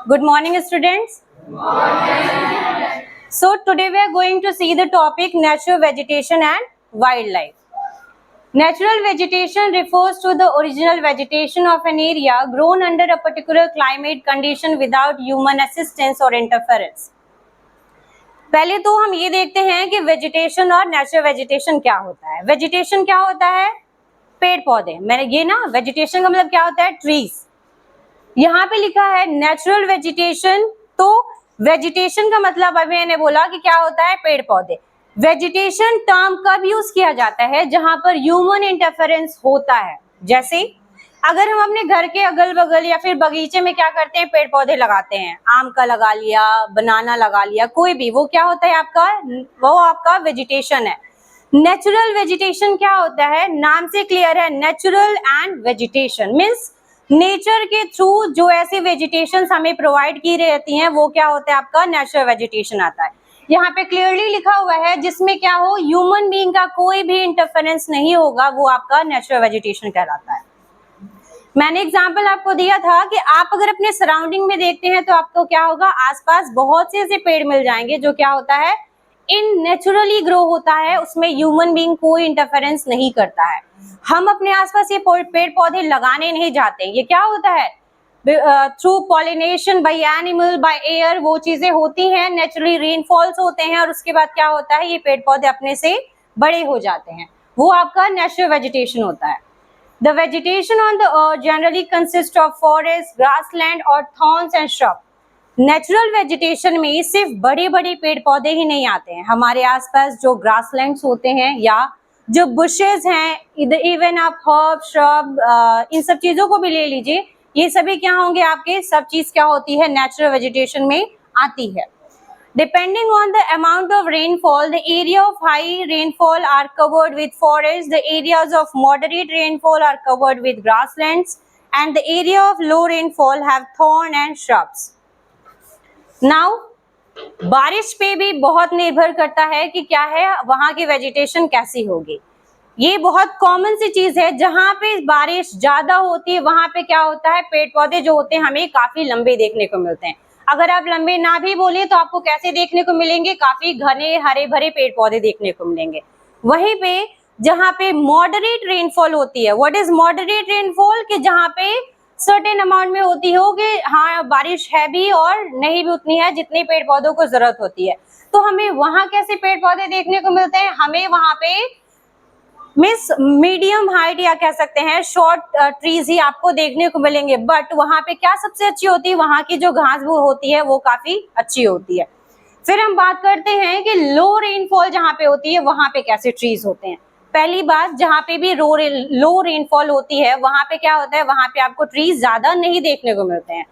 Good morning, students. So today we are going to see the topic natural vegetation and wildlife. Natural vegetation refers to the original vegetation of an area grown under a particular climate condition without human assistance or interference. पहले तो हम ये देखते हैं कि vegetation और natural vegetation क्या होता है। वेजिटेशन क्या होता है? पेड़ पौधे। मैंने ये ना, वेजिटेशन का मतलब क्या होता है? ट्रीज। यहाँ पे लिखा है नेचुरल वेजिटेशन, तो वेजिटेशन का मतलब अभी मैंने बोला कि क्या होता है? पेड़ पौधे। वेजिटेशन टर्म कब यूज किया जाता है? जहां पर ह्यूमन इंटरफेरेंस होता है। जैसे अगर हम अपने घर के अगल बगल या फिर बगीचे में क्या करते हैं? पेड़ पौधे लगाते हैं। आम का लगा लिया, बनाना लगा लिया, कोई भी, वो क्या होता है आपका? वो आपका वेजिटेशन है। नेचुरल वेजिटेशन क्या होता है? नाम से क्लियर है, natural and vegetation means nature के थ्रू जो ऐसी वेजिटेशन हमें प्रोवाइड की रहती हैं वो क्या होता है? आपका नेचुरल वेजिटेशन आता है। यहाँ पे क्लियरली लिखा हुआ है जिसमें क्या हो, ह्यूमन बीइंग का कोई भी इंटरफेरेंस नहीं होगा, वो आपका नेचुरल वेजिटेशन कहलाता है। मैंने एग्जांपल आपको दिया था कि आप अगर अपने सराउंडिंग में देखते हैं तो आपको क्या होगा, आसपास बहुत से ऐसे पेड़ मिल जाएंगे जो क्या होता है, इन नेचुरली ग्रो होता है, उसमें ह्यूमन बीइंग कोई इंटरफेरेंस नहीं करता है। हम अपने आसपास ये पेड़ पौधे लगाने नहीं जाते, ये क्या होता है, through pollination, by animal, by air, वो चीजें होती हैं, नेचुरली रेनफॉल्स होते हैं और उसके बाद क्या होता है, ये पेड़ पौधे अपने से बड़े हो जाते हैं, वो आपका नेचुरल वेजिटेशन होता है। The vegetation on the earth generally consists of forests, grassland और thorns and shrub. Natural vegetation में सिर्फ बड़े बड़े पेड़ पौधे ही नहीं आते हैं, हमारे आसपास जो ग्रासलैंड्स होते हैं या जो बुशेस हैं, इवन आप हर्ब, श्रब, इन सब चीजों को भी ले लीजिए, ये सभी क्या होंगे आपके? सब चीज क्या होती है? नेचुरल वेजिटेशन में आती है। Depending on the amount of rainfall, the area of high rainfall are covered with forests, the areas of moderate rainfall are covered with grasslands, and the area of low rainfall have thorn and shrubs. Now, बारिश पे भी बहुत निर्भर करता है कि क्या है, वहां की वेजिटेशन कैसी होगी। ये बहुत कॉमन सी चीज है, जहां पे बारिश ज्यादा होती है वहां पे क्या होता है, पेड़ पौधे जो होते हैं हमें काफी लंबे देखने को मिलते हैं। अगर आप लंबे ना भी बोले तो आपको कैसे देखने को मिलेंगे? काफी घने हरे भरे पेड़ पौधे देखने को मिलेंगे। वहीं पे जहां पे मॉडरेट रेनफॉल होती है, व्हाट इज मॉडरेट रेनफॉल? कि जहां पे सर्टेन अमाउंट में होती हो कि हाँ बारिश है भी और नहीं भी उतनी है जितनी पेड़ पौधों को जरूरत होती है, तो हमें वहां कैसे पेड़ पौधे देखने को मिलते हैं? हमें वहां पे मिस मीडियम हाइट या कह सकते हैं शॉर्ट ट्रीज ही आपको देखने को मिलेंगे, बट वहां पे क्या सबसे अच्छी होती है? वहां की जो घास वो होती है वो काफी अच्छी होती है। फिर हम बात करते हैं कि लो रेनफॉल जहां पे होती है वहां पे कैसे ट्रीज होते हैं। पहली बात, जहां पे भी लो रेनफॉल होती है वहां पे क्या होता है, वहां पे आपको ट्रीज ज्यादा नहीं देखने को मिलते हैं।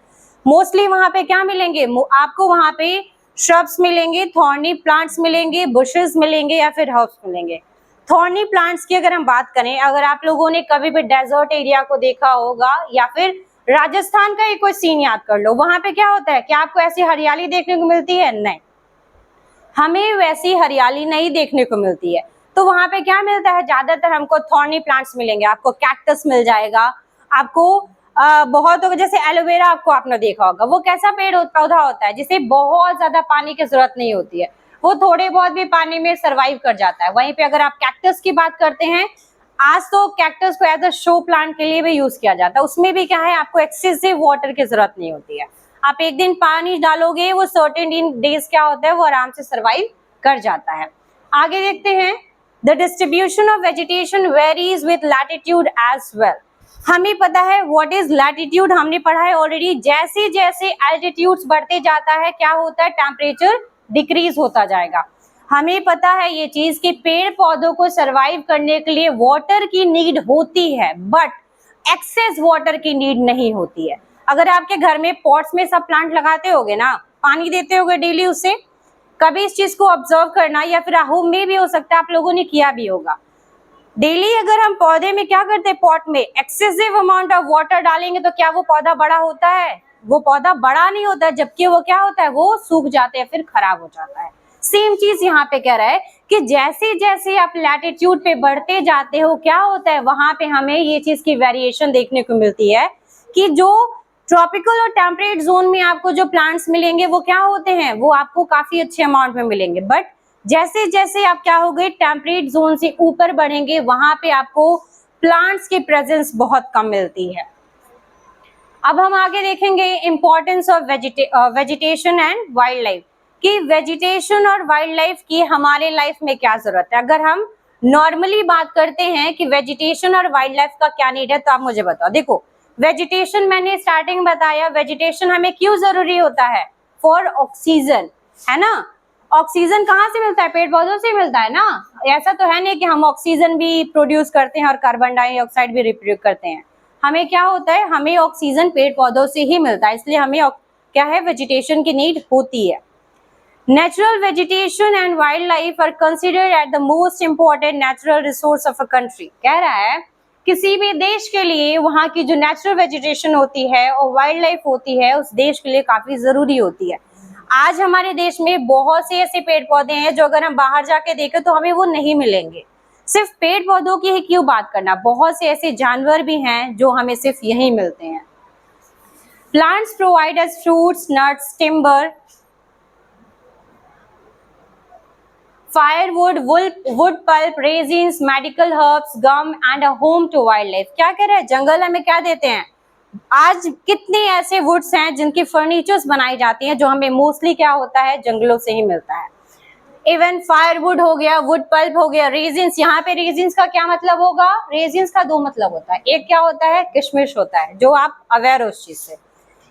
मोस्टली वहां पे क्या मिलेंगे आपको? वहां पे श्रब्स मिलेंगे, थॉर्नी प्लांट्स मिलेंगे, बुशेस मिलेंगे या फिर हर्ब्स मिलेंगे। थॉर्नी प्लांट्स की अगर हम बात करें, अगर आप लोगों ने कभी भी डेजर्ट एरिया को देखा होगा या फिर राजस्थान का एक कोई सीन याद कर लो, वहां पे क्या होता है? क्या आपको ऐसी हरियाली देखने को मिलती है? नहीं, हमें वैसी हरियाली नहीं देखने को मिलती है। तो वहां पे क्या मिलता है? ज्यादातर हमको थॉर्नी प्लांट्स मिलेंगे, आपको कैक्टस मिल जाएगा, आपको बहुत होगा, जैसे एलोवेरा आपको आपने देखा होगा, वो कैसा पेड़ पौधा होता है जिसे बहुत ज्यादा पानी की जरूरत नहीं होती है, वो थोड़े बहुत भी पानी में सरवाइव कर जाता है। वहीं पे अगर आप कैक्टस की बात करते हैं, आज तो कैक्टस को एज अ शो प्लांट के लिए भी यूज किया जाता है, उसमें भी क्या है, आपको एक्सेसिव वाटर की जरूरत नहीं होती है। आप एक दिन पानी डालोगे, वो सर्टेन डेज क्या होता है, वो आराम से सरवाइव कर जाता है। आगे देखते हैं, the distribution of vegetation varies with latitude as well. हमें पता है व्हाट इज लैटिट्यूड, हमने पढ़ा है ऑलरेडी। जैसे जैसे एल्टीट्यूड्स बढ़ते जाता है क्या होता है, टेम्परेचर डिक्रीज होता जाएगा। हमें पता है ये चीज कि पेड़ पौधों को सरवाइव करने के लिए वाटर की नीड होती है, बट एक्सेस वाटर की नीड नहीं होती है। अगर आपके घर में पॉट्स में सब प्लांट लगाते होगे ना, पानी देते होगे डेली, उससे कभी इस चीज को ऑब्जर्व करना, या फिर होम में भी हो सकता है आप लोगों ने किया भी होगा, डेली अगर हम पौधे में क्या करते हैं, पॉट में एक्सेसिव अमाउंट ऑफ वाटर डालेंगे तो क्या वो पौधा बड़ा होता है? वो पौधा बड़ा नहीं होता है, जबकि वो क्या होता है, वो सूख जाते हैं, फिर खराब हो जाता है। सेम चीज यहाँ पे कह रहा है कि जैसे जैसे आप लैटिट्यूड पे बढ़ते जाते हो क्या होता है, वहां पे हमें ये चीज की वेरिएशन देखने को मिलती है कि जो ट्रॉपिकल और टेम्परेट जोन में आपको जो प्लांट्स मिलेंगे वो क्या होते हैं, वो आपको काफी अच्छे अमाउंट में मिलेंगे। बट जैसे जैसे आप क्या हो गए टेम्परेट जोन से ऊपर बढ़ेंगे वहां पे आपको प्लांट्स की प्रेजेंस बहुत कम मिलती है। अब हम आगे देखेंगे importance of vegetation and wild life, कि वेजिटेशन और वाइल्ड लाइफ की हमारे लाइफ में क्या जरूरत है। अगर हम नॉर्मली बात करते हैं कि वेजिटेशन और वाइल्ड लाइफ का क्या नीड है, तो आप मुझे बताओ। देखो वेजिटेशन मैंने स्टार्टिंग में बताया, वेजिटेशन हमें क्यों जरूरी होता है, फॉर ऑक्सीजन, है ना। ऑक्सीजन कहाँ से मिलता है, पेड़ पौधों से मिलता है ना। ऐसा तो है नहीं कि हम ऑक्सीजन भी प्रोड्यूस करते हैं और कार्बन डाइऑक्साइड भी रिप्रोड्यूस करते हैं। हमें क्या होता है, हमें ऑक्सीजन पेड़ पौधों से ही मिलता है, इसलिए हमें क्या है, वेजिटेशन की नीड होती है। Natural vegetation and wildlife are considered as the most important natural resource of a country। कह रहा है किसी भी देश के लिए वहाँ की जो नेचुरल वेजिटेशन होती है और वाइल्ड लाइफ होती है उस देश के लिए काफी जरूरी होती है। आज हमारे देश में बहुत से ऐसे पेड़ पौधे हैं जो अगर हम बाहर जाके देखें तो हमें वो नहीं मिलेंगे। सिर्फ पेड़ पौधों की ही क्यों बात करना, बहुत से ऐसे जानवर भी हैं जो हमें सिर्फ यहीं मिलते हैं। Plants provide us fruits, nuts, timber, firewood, wood pulp, resins, medical herbs, gum and a home to wildlife। क्या कह रहे हैं, जंगल हमें क्या देते हैं। आज कितने ऐसे वुड्स हैं जिनकी फर्नीचर्स बनाई जाती हैं जो हमें मोस्टली क्या होता है, जंगलों से ही मिलता है। इवन फायरवुड हो गया, वुड पल्प हो गया, रेजिन्स। यहाँ पे रेजिन्स का क्या मतलब होगा, रेजिन्स का दो मतलब होता है। एक क्या होता है, किशमिश होता है, जो आप अवेयर हो उस चीज से।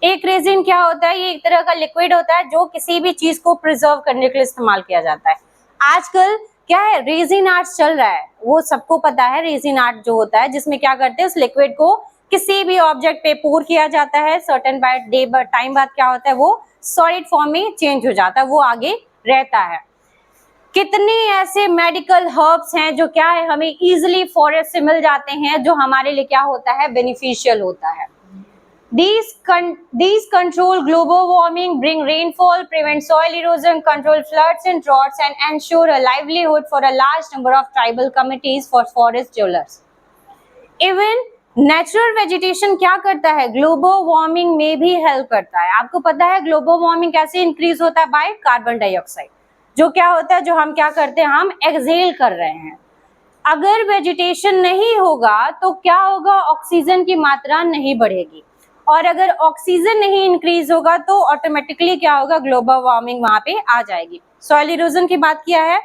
एक रेजिन क्या होता है, ये एक तरह का लिक्विड होता है जो किसी भी चीज को प्रिजर्व करने के लिए इस्तेमाल किया जाता है। आजकल क्या है, रेजिन आर्ट चल रहा है, वो सबको पता है। रेजिन आर्ट जो होता है जिसमें क्या करते हैं, उस लिक्विड को किसी भी ऑब्जेक्ट पे पोर किया जाता है, सर्टेन टाइम बाद क्या होता है, वो सॉलिड फॉर्म में चेंज हो जाता है, वो आगे रहता है। कितने ऐसे मेडिकल हर्ब्स हैं जो क्या है, हमें इजिली फॉरेस्ट से मिल जाते हैं, जो हमारे लिए क्या होता है, बेनिफिशियल होता है। These control global warming, bring rainfall, prevent soil erosion, control floods and droughts, and ensure a livelihood for a large number of tribal communities for forest dwellers. Even natural vegetation क्या करता है, global warming में भी help करता है। आपको पता है ग्लोबल वार्मिंग कैसे इंक्रीज होता है, बाय कार्बन डाइऑक्साइड, जो क्या होता है, जो हम क्या करते हैं, हम एक्सहेल कर रहे हैं। अगर वेजिटेशन नहीं होगा तो क्या होगा, ऑक्सीजन की मात्रा नहीं बढ़ेगी, और अगर ऑक्सीजन नहीं इंक्रीज होगा तो ऑटोमेटिकली क्या होगा, ग्लोबल वार्मिंग वहां पे आ जाएगी। सॉइल इरोजन की बात किया है,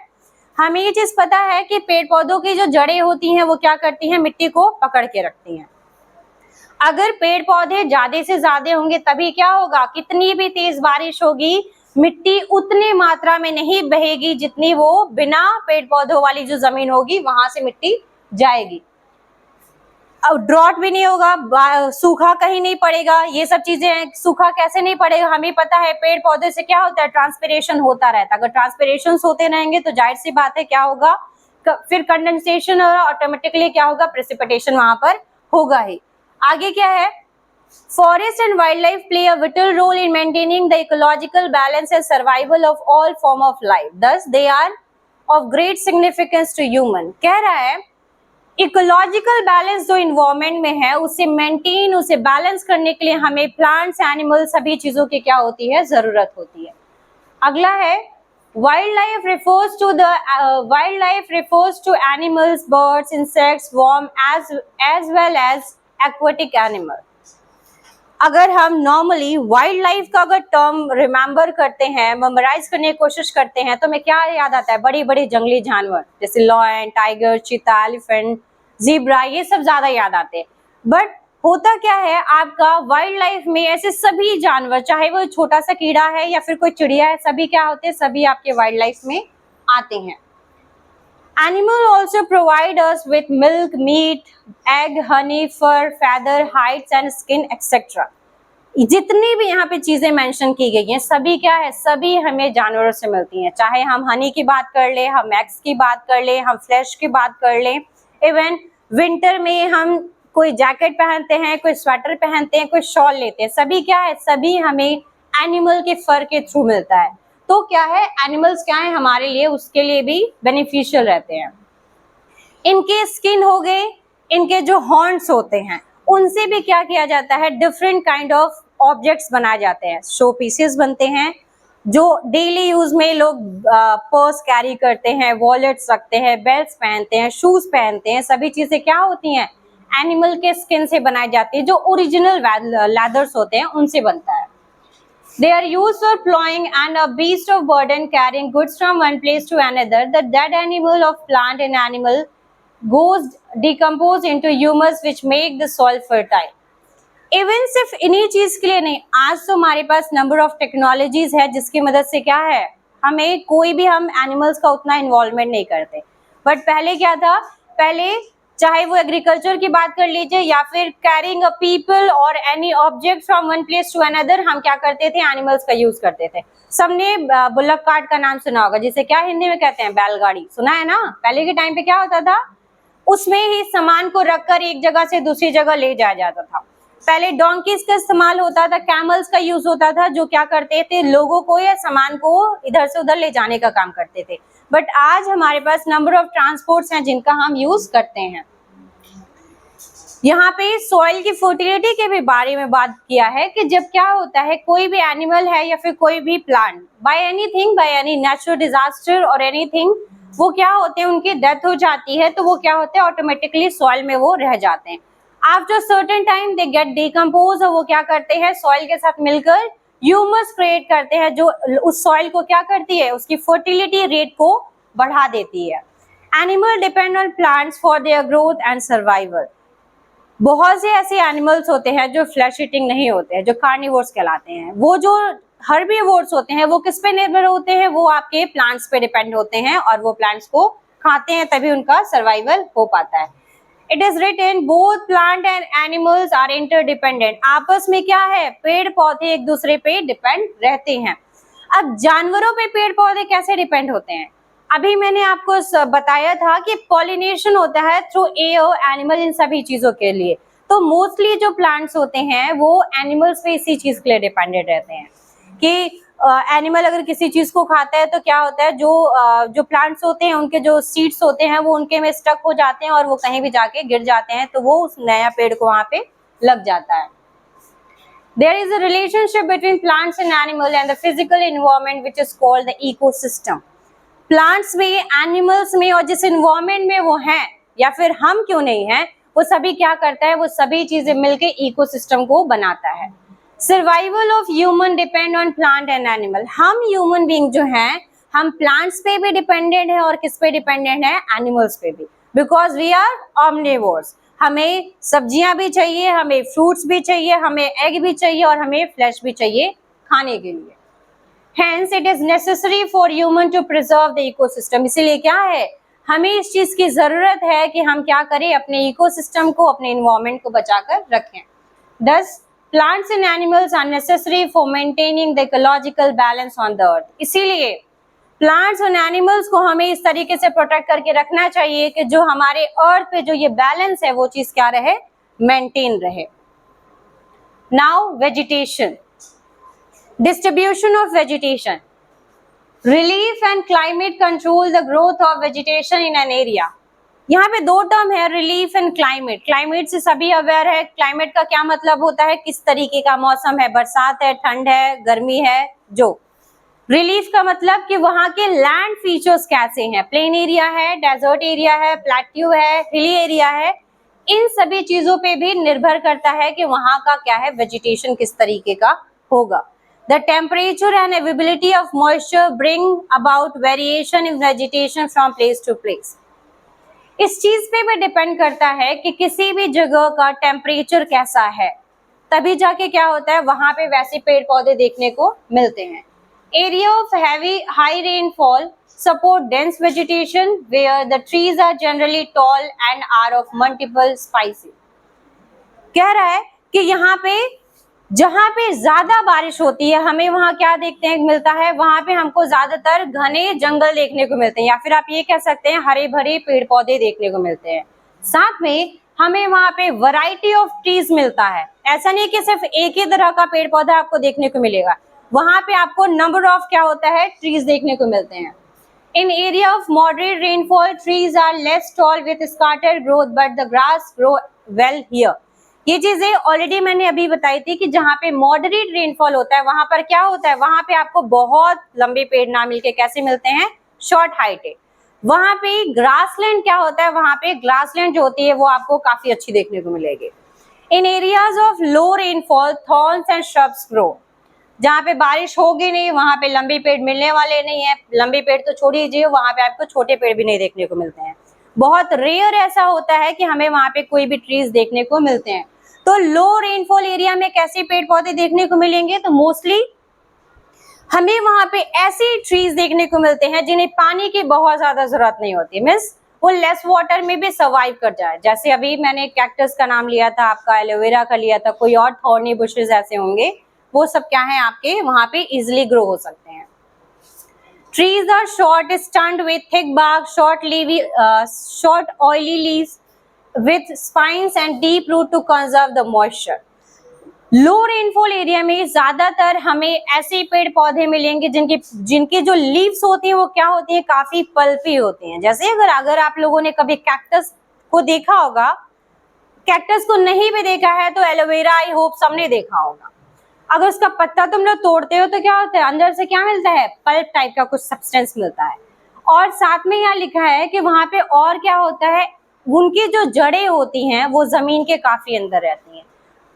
हमें ये चीज पता है कि पेड़ पौधों की जो जड़ें होती हैं वो क्या करती हैं, मिट्टी को पकड़ के रखती हैं। अगर पेड़ पौधे ज्यादा से ज्यादा होंगे तभी क्या होगा, कितनी भी तेज बारिश होगी मिट्टी उतनी मात्रा में नहीं बहेगी जितनी वो बिना पेड़ पौधों वाली जो जमीन होगी वहां से मिट्टी जाएगी। अब ड्रॉट भी नहीं होगा, सूखा कहीं नहीं पड़ेगा, ये सब चीजें हैं। सूखा कैसे नहीं पड़ेगा, हमें पता है पेड़ पौधे से क्या होता है, ट्रांसपिरेशन होता रहता है। अगर ट्रांसपिरेशन होते रहेंगे तो जाहिर सी बात है क्या होगा, फिर कंडेंसेशन और ऑटोमेटिकली क्या होगा, प्रेसिपिटेशन वहां पर होगा ही। आगे क्या है, forest and wildlife play a vital role in maintaining the ecological balance and survival of all form of life, thus they are of great significance to human. कह रहा है इकोलॉजिकल बैलेंस जो इन्वायरमेंट में है उसे maintain, उसे balance करने के लिए हमें प्लांट्स, एनिमल, सभी चीजों की क्या होती है, जरूरत होती है। अगला है wild life refers to animals, birds, insects, worm as well as aquatic animal। अगर हम नॉर्मली वाइल्ड लाइफ का अगर टर्म रिमेम्बर करते हैं, मेमोराइज करने की कोशिश करते हैं तो हमें क्या याद आता है, बड़ी बड़ी जंगली जानवर जैसे लॉयन, टाइगर, चीता, एलिफेंट, ज़ीब्रा, ये सब ज्यादा याद आते हैं। बट होता क्या है, आपका वाइल्ड लाइफ में ऐसे सभी जानवर, चाहे वो छोटा सा कीड़ा है या फिर कोई चिड़िया है, सभी क्या होते हैं, सभी आपके वाइल्ड लाइफ में आते हैं। Animal also provide us with milk, meat, egg, honey, fur, feather, hides and skin, etc। जितनी भी यहाँ पे चीजें मेंशन की गई हैं सभी क्या है, सभी हमें जानवरों से मिलती हैं। चाहे हम हनी की बात कर ले, हम एग्स की बात कर ले, हम फ्लैश की बात कर ले, इवन विंटर में हम कोई जैकेट पहनते हैं, कोई स्वेटर पहनते हैं, कोई शॉल लेते हैं, सभी क्या है, सभी हमें एनिमल के फर के थ्रू मिलता है। तो क्या है, एनिमल्स क्या है हमारे लिए, उसके लिए भी बेनिफिशियल रहते हैं। इनके स्किन हो गए, इनके जो हॉर्न्स होते हैं उनसे भी क्या किया जाता है, डिफरेंट काइंड ऑफ ऑब्जेक्ट्स बनाए जाते हैं, शो पीसेस बनते हैं जो डेली यूज में लोग पर्स कैरी करते हैं, वॉलेट्स रखते हैं, बेल्ट्स पहनते हैं, शूज पहनते हैं। सभी चीजें क्या होती हैं, एनिमल के स्किन से बनाई जाती है, जो ओरिजिनल लेदर्स होते हैं उनसे बनता है। They are used for plowing and a beast of burden carrying goods from one place to another. The dead animal of plant and animal goes decomposed into humus which make the soil fertile. Even सिर्फ इन्हीं चीज के लिए नहीं, आज तो हमारे पास number of technologies है जिसकी मदद से क्या है, हमें कोई भी हम एनिमल्स का उतना इन्वॉल्वमेंट नहीं करते। बट पहले क्या था, पहले चाहे वो एग्रीकल्चर की बात कर लीजिए या फिर कैरिंग अ पीपल और any object from one place to another, हम क्या करते थे, एनिमल्स का यूज करते थे। सबने बुल्लक कार्ट का नाम सुना होगा, जिसे क्या हिंदी में कहते हैं, बैलगाड़ी, सुना है ना। पहले के टाइम पे क्या होता था, उसमें ही सामान को रखकर एक जगह से दूसरी जगह ले जाया जाता था। पहले डोंकीज का इस्तेमाल होता था, कैमल्स का यूज होता था, जो क्या करते थे, लोगों को या सामान को इधर से उधर ले जाने का काम करते थे। बट आज हमारे पास नंबर ऑफ ट्रांसपोर्ट्स हैं जिनका हम यूज करते हैं। यहाँ पे सॉइल की फर्टिलिटी के भी बारे में बात किया है कि जब क्या होता है, कोई भी एनिमल है या फिर कोई भी plant by anything, by any natural disaster और एनीथिंग, वो क्या होते हैं, उनकी डेथ हो जाती है, तो वो क्या होते हैं, ऑटोमेटिकली सॉइल में वो रह जाते हैं। After certain time they get decompose, और वो क्या करते हैं, सॉइल के साथ मिलकर ह्यूमस क्रिएट करते हैं, जो उस सॉइल को क्या करती है, उसकी फर्टिलिटी रेट को बढ़ा देती है। Animal depend on plants for their growth and survival. बहुत से ऐसे एनिमल्स होते हैं जो फ्लैश ईटिंग नहीं होते हैं, जो कार्निवोर्स कहलाते हैं। वो जो हर्बीवोर्स होते हैं वो किस पे निर्भर होते हैं, वो आपके प्लांट्स पे डिपेंड होते हैं और वो प्लांट्स को खाते हैं, तभी उनका सर्वाइवल हो पाता है। It is written both plant and animals are interdependent. आपस में क्या है, पेड़ पौधे एक दूसरे पे डिपेंड रहते हैं। अब जानवरों पे पेड़ पौधे कैसे डिपेंड होते हैं, अभी मैंने आपको बताया था कि पॉलिनेशन होता है थ्रू एयर, एनिमल, इन सभी चीजों के लिए। तो मोस्टली जो प्लांट्स होते हैं वो एनिमल्स पे इसी चीज के लिए डिपेंडेंट रहते हैं कि एनिमल अगर किसी चीज को खाता है तो क्या होता है, जो प्लांट्स होते हैं उनके जो सीड्स होते हैं वो उनके में स्टक हो जाते हैं और वो कहीं भी जाके गिर जाते हैं, तो वो उस नया पेड़ को वहां पे लग जाता है। There is a relationship between plants and animal and the physical environment which is called the ecosystem. Plants में, एनिमल्स में और जिस इन्वायरमेंट में वो हैं या फिर हम क्यों नहीं हैं, वो सभी क्या करता है, वो सभी चीजें मिलके इकोसिस्टम को बनाता है। Survival of human depend on plant and animal. हम ह्यूमन बीइंग जो हैं, हम प्लांट्स पे भी डिपेंडेंट है और किस पे डिपेंडेंट है, एनिमल्स पे भी, बिकॉज वी आर ऑमनिवोर्स। हमें सब्जियां भी चाहिए, हमें फ्रूट्स भी चाहिए, हमें एग भी चाहिए और हमें फ्लैश भी चाहिए खाने के लिए। Hence, it is necessary for human to preserve the ecosystem. इसीलिए क्या है, हमें इस चीज की जरूरत है कि हम क्या करें, अपने इकोसिस्टम को, अपने इन्वायरमेंट को बचाकर रखें। Thus, plants and animals are necessary for maintaining the ecological balance on the earth. इसीलिए प्लांट्स और एनिमल्स को हमें इस तरीके से प्रोटेक्ट करके रखना चाहिए कि जो हमारे अर्थ पे जो ये बैलेंस है वो चीज क्या रहे, मेंटेन रहे। Now vegetation, distribution of vegetation, relief and climate control the growth of vegetation in an area। यहाँ पे दो टर्म है, रिलीफ एंड क्लाइमेट। क्लाइमेट से सभी अवेयर है, क्लाइमेट का क्या मतलब होता है, किस तरीके का मौसम है, बरसात है, ठंड है, गर्मी है। जो रिलीफ का मतलब कि वहाँ के लैंड फीचर्स कैसे हैं, प्लेन एरिया है, डेजर्ट एरिया है, प्लेट्यू है, हिली एरिया है, इन सभी चीजों पे भी निर्भर करता है कि वहाँ का क्या है, वेजिटेशन किस तरीके का होगा। The temperature and availability of moisture bring about variation in vegetation from place to place. इस चीज पे भी डिपेंड करता है कि किसी भी जगह का टेम्परेचर कैसा है, तभी जाके क्या होता है, वहां पे वैसे पेड़ पौधे देखने को मिलते हैं। Area of heavy high rainfall support dense vegetation where the trees are generally tall and are of multiple spices. कह रहा है कि यहाँ पे जहां पे ज्यादा बारिश होती है, हमें वहां क्या देखते हैं मिलता है, वहां पे हमको ज्यादातर घने जंगल देखने को मिलते हैं, या फिर आप ये कह सकते हैं हरे भरे पेड़ पौधे देखने को मिलते हैं। साथ में हमें वहां पे वैरायटी ऑफ ट्रीज मिलता है। ऐसा नहीं कि सिर्फ एक ही तरह का पेड़ पौधा आपको देखने को मिलेगा, वहां पे आपको नंबर ऑफ क्या होता है, ट्रीज देखने को मिलते हैं। In area of moderate rainfall trees are less tall with scattered growth but the grass grow well here. ये चीजें ऑलरेडी मैंने अभी बताई थी कि जहाँ पे मॉडरेट रेनफॉल होता है वहां पर क्या होता है, वहां पे आपको बहुत लंबे पेड़ ना मिलके कैसे मिलते हैं, शॉर्ट हाइटेड। वहां पे ग्रासलैंड क्या होता है, वहां पे ग्रासलैंड जो होती है वो आपको काफी अच्छी देखने को मिलेगी। In areas of low rainfall thorns and shrubs grow. जहाँ पे बारिश होगी नहीं वहां पे लंबे पेड़ मिलने वाले नहीं है, लंबे पेड़ तो छोड़ दीजिए, वहां पे आपको छोटे पेड़ भी नहीं देखने को मिलते हैं। बहुत रेयर ऐसा होता है कि हमें वहां पे कोई भी ट्रीज देखने को मिलते हैं। तो लो रेनफॉल एरिया में कैसे पेड़ पौधे देखने को मिलेंगे, तो मोस्टली हमें वहां पे ऐसी ट्रीज देखने को मिलते हैं जिन्हें पानी की बहुत ज्यादा जरूरत नहीं होती, मीन्स वो लेस वाटर में भी सर्वाइव कर जाए। जैसे अभी मैंने कैक्टस का नाम लिया था, आपका एलोवेरा का लिया था, कोई और थॉर्नी बुशेस ऐसे होंगे, वो सब क्या है आपके वहां पे इजिली ग्रो हो सकते हैं। Trees are short, stunned with thick bark, short oily leaves with spines and deep root to conserve the moisture. Low rainfall area में ज्यादातर हमें ऐसे पेड़ पौधे मिलेंगे जिनकी जो लीव्स होती हैं वो क्या होती हैं, काफी पल्पी होती हैं। जैसे अगर आप लोगों ने कभी कैक्टस को देखा होगा, कैक्टस को नहीं भी देखा है तो एलोवेरा आई होप सबने देखा होगा। अगर उसका पत्ता तुम लोग तोड़ते हो तो क्या होता है, अंदर से क्या मिलता है, पल्प टाइप का कुछ सब्सटेंस मिलता है। और साथ में यहाँ लिखा है कि वहां पे और क्या होता है, उनकी जो जड़ें होती हैं वो जमीन के काफी अंदर रहती हैं,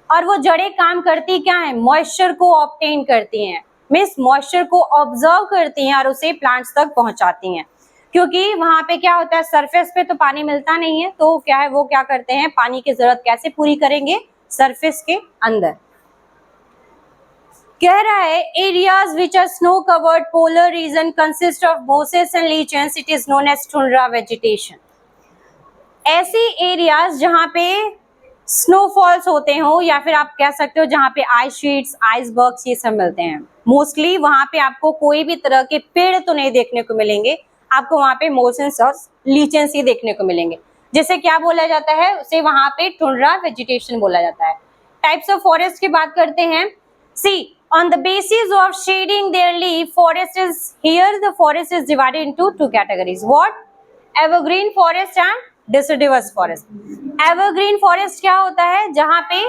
और वो जड़ें काम करती क्या है, मॉइस्चर को ऑब्टेन करती हैं, मीन्स मॉइस्चर को ऑब्जर्व करती हैं और उसे प्लांट्स तक पहुंचाती हैं। क्योंकि वहां पे क्या होता है, सरफेस पे तो पानी मिलता नहीं है, तो क्या है वो क्या करते हैं, पानी की जरूरत कैसे पूरी करेंगे, सरफेस के अंदर। कह रहा है areas which are snow covered polar region consist of mosses and lichens, it is known as tundra vegetation. ऐसी एरियाज जहां पे स्नोफॉल्स होते हो या फिर आप कह सकते हो जहां पे आइस शीट्स, आइसबर्ग्स ये सब मिलते हैं, मोस्टली वहां पे आपको कोई भी तरह के पेड़ तो नहीं देखने को मिलेंगे, आपको वहां पे मोसेस और लीचेंस ही देखने को मिलेंगे। जैसे क्या बोला जाता है उसे वहां पे टुंड्रा वेजिटेशन बोला जाता है। टाइप्स ऑफ फॉरेस्ट की बात करते हैं। सी on the basis of shading their leaf, forest is divided into two categories. What? Evergreen forest and deciduous forest. Evergreen forest क्या होता है, जहाँ पे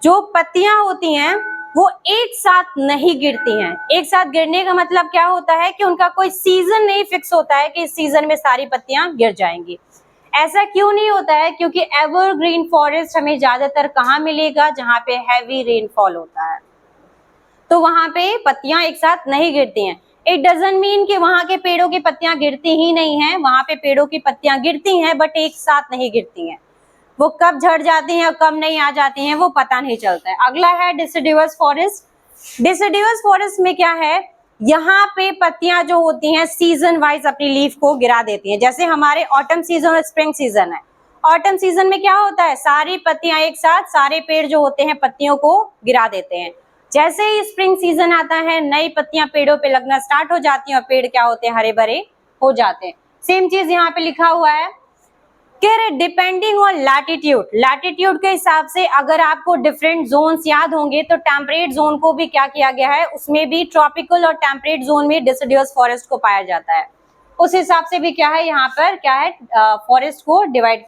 जो पत्तियां होती हैं वो एक साथ नहीं गिरती हैं। एक साथ गिरने का मतलब क्या होता है कि उनका कोई सीजन नहीं फिक्स होता है कि इस सीजन में सारी पत्तियां गिर जाएंगी। ऐसा क्यों नहीं होता है, क्योंकि एवरग्रीन फॉरेस्ट हमें ज्यादातर कहाँ मिलेगा, जहाँ पे हैवी रेनफॉल होता है, तो वहां पे पत्तियां एक साथ नहीं गिरती हैं। इट डजंट मीन कि वहां के पेड़ों की पत्तियां गिरती ही नहीं हैं, वहां पे पेड़ों की पत्तियां गिरती हैं बट एक साथ नहीं गिरती हैं। वो कब झड़ जाती हैं और कब नहीं आ जाती हैं वो पता नहीं चलता है। अगला है डिसिडुअस फॉरेस्ट। डिसिडुअस फॉरेस्ट में क्या है, यहाँ पे पत्तियां जो होती हैं सीजन वाइज अपनी लीफ को गिरा देती हैं। जैसे हमारे ऑटम सीजन और स्प्रिंग सीजन है, ऑटम सीजन में क्या होता है, सारी पत्तियां एक साथ, सारे पेड़ जो होते हैं पत्तियों को गिरा देते हैं। जैसे ही स्प्रिंग सीजन आता है नई पत्तियां पेड़ों पे लगना स्टार्ट हो जाती हैं और पेड़ क्या होते हैं, हरे भरे हो जाते हैं। सेम चीज यहाँ पे लिखा हुआ है, कह रहे डिपेंडिंग ऑन लैटिट्यूड, लैटिट्यूड के हिसाब से अगर आपको डिफरेंट जोन्स याद होंगे तो टेम्परेट जोन को भी क्या किया गया है, उसमें भी ट्रॉपिकल और टेम्परेट जोन में डिसिडुअस फॉरेस्ट को पाया जाता है। उस हिसाब से भी क्या है यहाँ पर क्या है, फॉरेस्ट को डिवाइड